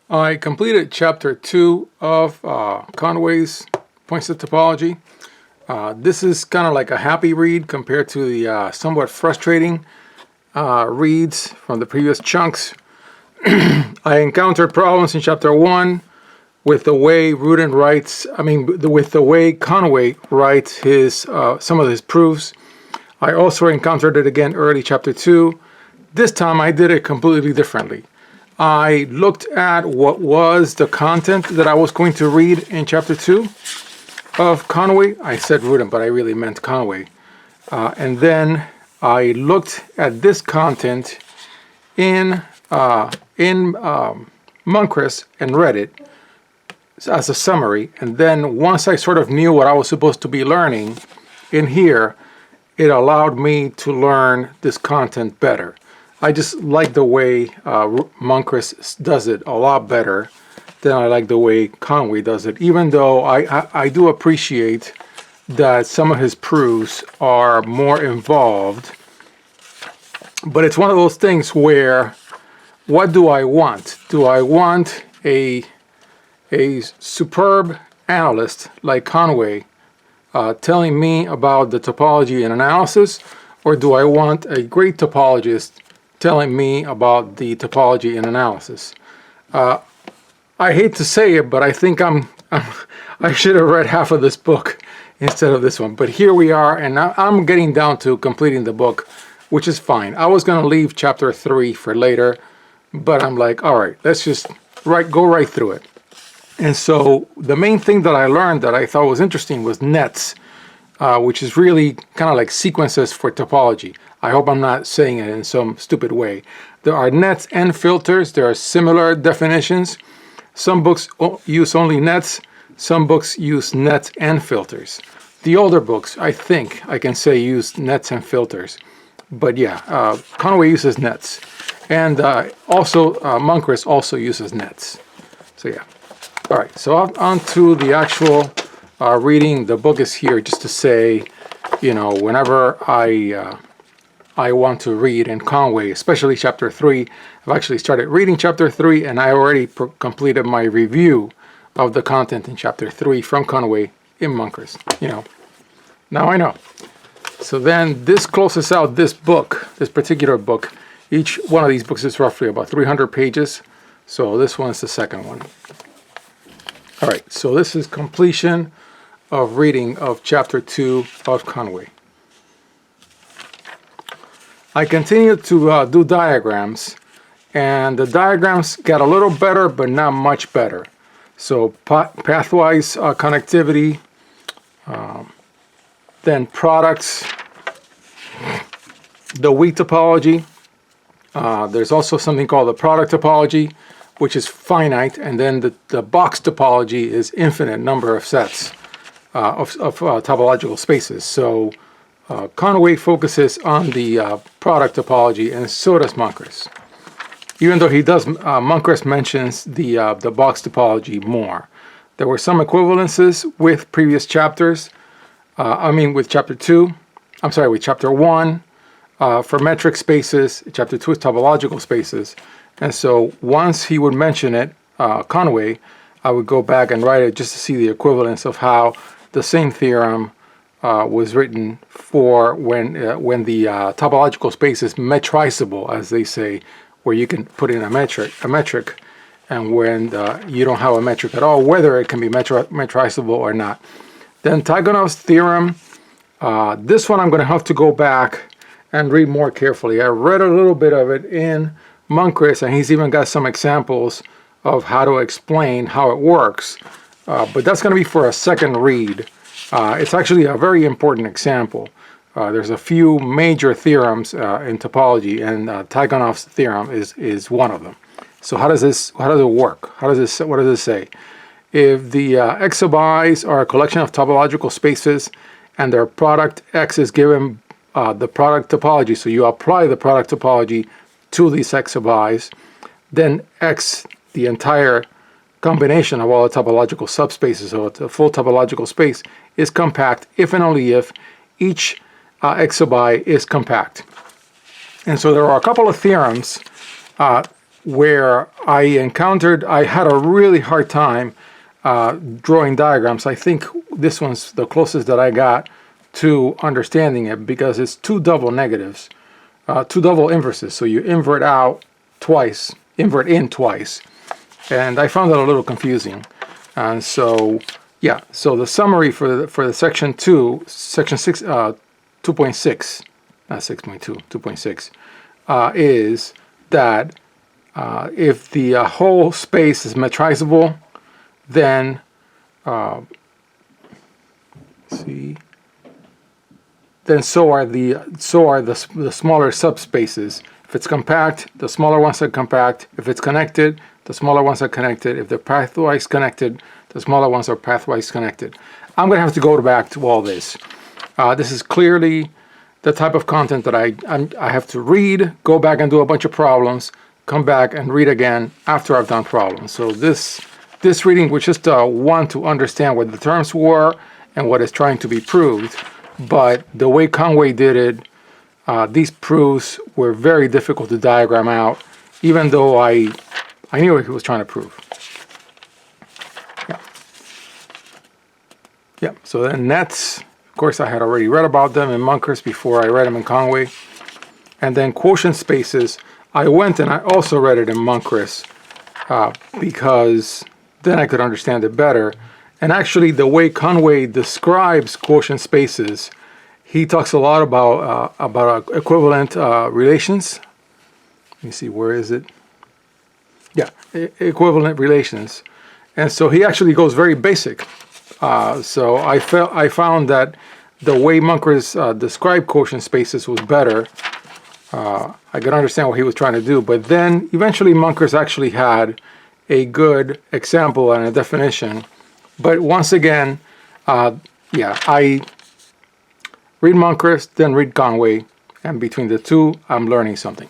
I completed chapter 2 of Conway's Points of Topology. This is kind of like a happy read compared to the somewhat frustrating reads from the previous chunks. I encountered problems in chapter 1 with the way with the way Conway writes his some of his proofs. I also encountered it again early chapter 2. This time I did it completely differently. I looked at what was the content that I was going to read in chapter 2 of Conway. I said Rudin, but I really meant Conway. And then I looked at this content in Moncrist and read it as a summary. And then once I sort of knew what I was supposed to be learning in here, it allowed me to learn this content better. I just like the way Moncrist does it a lot better than I like the way Conway does it, even though I do appreciate that some of his proofs are more involved. But it's one of those things where, what do I want? Do I want a superb analyst like Conway telling me about the topology and analysis, or do I want a great topologist telling me about the topology and analysis? I hate to say it, but I think I should have read half of this book instead of this one. But here we are, and I'm getting down to completing the book, which is fine. I was going to leave chapter 3 for later, but I'm like, all right, let's just go right through it. And so the main thing that I learned that I thought was interesting was nets, which is really kind of like sequences for topology. I hope I'm not saying it in some stupid way. There are nets and filters. There are similar definitions. Some books use only nets. Some books use nets and filters. The older books, I think I can say, use nets and filters. But yeah, Conway uses nets. And also Moncrist also uses nets. So yeah. All right, so on to the actual reading. The book is here just to say, you know, whenever I want to read in Conway, especially chapter 3. I've actually started reading chapter 3, and I already completed my review of the content in chapter 3 from Conway in Moncrist. You know, now I know. So then this closes out this book, this particular book. Each one of these books is roughly about 300 pages. So this one's the second one. All right, so this is completion of reading of chapter 2 of Conway. I continued to do diagrams, and the diagrams got a little better, but not much better. So pathwise connectivity, then products, the weak topology. There's also something called the product topology, which is finite, and then the box topology is infinite number of sets of topological spaces. So Conway focuses on the product topology, and so does Moncrist. Even though he does, Moncrist mentions the box topology more. There were some equivalences with previous chapters. With chapter 2. I'm sorry, with chapter 1 for metric spaces. Chapter 2 is topological spaces. And so once he would mention it, Conway, I would go back and write it just to see the equivalence of how the same theorem was written for when the topological space is metrizable, as they say, where you can put in a metric, and when you don't have a metric at all, whether it can be metrizable or not. Then Tychonoff's theorem, this one I'm going to have to go back and read more carefully. I read a little bit of it in Moncrist, and he's even got some examples of how to explain how it works. But that's going to be for a second read. It's actually a very important example. There's a few major theorems in topology, and Tychonoff's theorem is one of them. So how does it work? What does it say? If the x sub i's are a collection of topological spaces, and their product x is given the product topology, so you apply the product topology to these x sub i's, then x, the entire combination of all the topological subspaces, so it's a full topological space, is compact if and only if each x sub I is compact. And so there are a couple of theorems where I had a really hard time drawing diagrams. I think this one's the closest that I got to understanding it, because it's two double negatives, two double inverses. So you invert out twice, invert in twice. And I found that a little confusing. And so, yeah, so the summary for the section 2, section 6, 2.6, not 6.2, 2.6, is that if the whole space is metrizable, then then so are the smaller subspaces. If it's compact, the smaller ones are compact. If it's connected, the smaller ones are connected. If they're pathwise connected, the smaller ones are pathwise connected. I'm going to have to go back to all this. This is clearly the type of content that I have to read, go back and do a bunch of problems, come back and read again after I've done problems. So this reading was just one to understand what the terms were and what is trying to be proved. But the way Conway did it, these proofs were very difficult to diagram out, even though I knew what he was trying to prove. Yeah, so then nets, of course, I had already read about them in Munkers before I read them in Conway. And then quotient spaces, I went and I also read it in Munkers because then I could understand it better. And actually, the way Conway describes quotient spaces, he talks a lot about equivalent relations. Let me see, where is it? Yeah, equivalent relations. And so he actually goes very basic. So I found that the way Munkers described quotient spaces was better. I could understand what he was trying to do, but then eventually Munkers actually had a good example and a definition. But once again, yeah, I read Munkers, then read Conway, and between the two, I'm learning something.